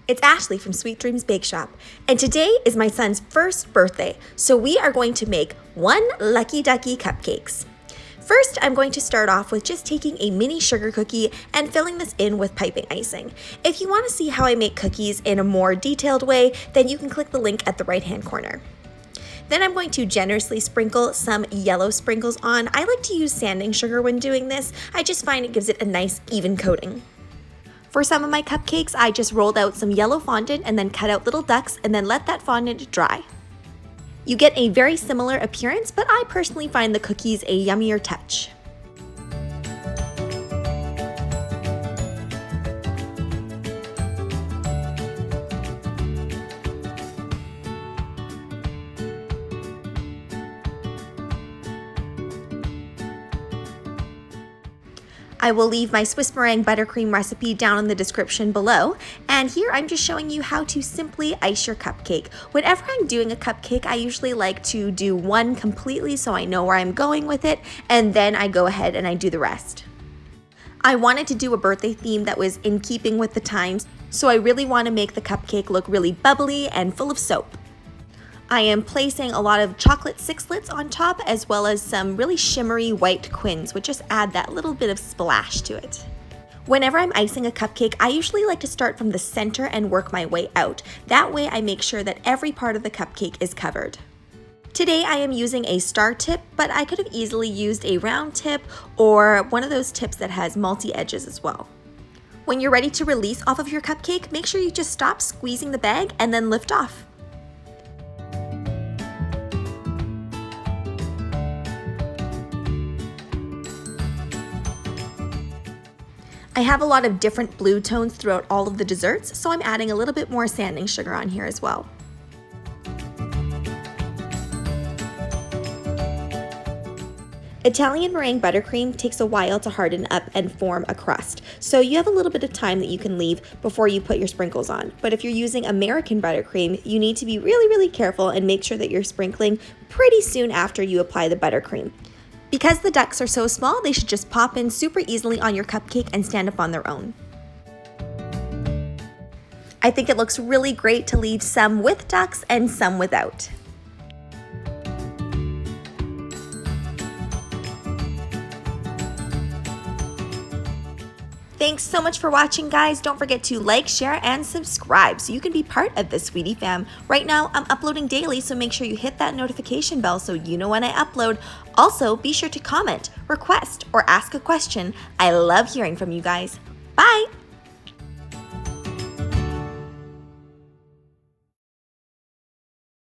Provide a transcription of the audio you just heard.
It's Ashley from Sweet Dreams Bake Shop, and today is my son's first birthday, so we are going to make ONE Lucky Ducky cupcakes. First, I'm going to start off with just taking a mini sugar cookie and filling this in with piping icing. If you want to see how I make cookies in a more detailed way, then you can click the link at the right-hand corner. Then I'm going to generously sprinkle some yellow sprinkles on. I like to use sanding sugar when doing this. I just find it gives it a nice even coating. For some of my cupcakes, I just rolled out some yellow fondant and then cut out little ducks and then let that fondant dry. You get a very similar appearance, but I personally find the cookies a yummier touch. I will leave my Swiss meringue buttercream recipe down in the description below, and here I'm just showing you how to simply ice your cupcake. Whenever I'm doing a cupcake, I usually like to do one completely so I know where I'm going with it, and then I go ahead and I do the rest. I wanted to do a birthday theme that was in keeping with the times, so I really want to make the cupcake look really bubbly and full of soap. I am placing a lot of chocolate sixlets on top, as well as some really shimmery white quins, which just add that little bit of splash to it. Whenever I'm icing a cupcake, I usually like to start from the center and work my way out. That way I make sure that every part of the cupcake is covered. Today I am using a star tip, but I could have easily used a round tip or one of those tips that has multi-edges as well. When you're ready to release off of your cupcake, make sure you just stop squeezing the bag and then lift off. I have a lot of different blue tones throughout all of the desserts, so I'm adding a little bit more sanding sugar on here as well. Italian meringue buttercream takes a while to harden up and form a crust, so you have a little bit of time that you can leave before you put your sprinkles on. But if you're using American buttercream, you need to be really careful and make sure that you're sprinkling pretty soon after you apply the buttercream. Because the ducks are so small, they should just pop in super easily on your cupcake and stand up on their own. I think it looks really great to leave some with ducks and some without. Thanks so much for watching, guys. Don't forget to like, share, and subscribe so you can be part of the Sweetie Fam. Right now, I'm uploading daily, so make sure you hit that notification bell so you know when I upload. Also, be sure to comment, request, or ask a question. I love hearing from you guys. Bye!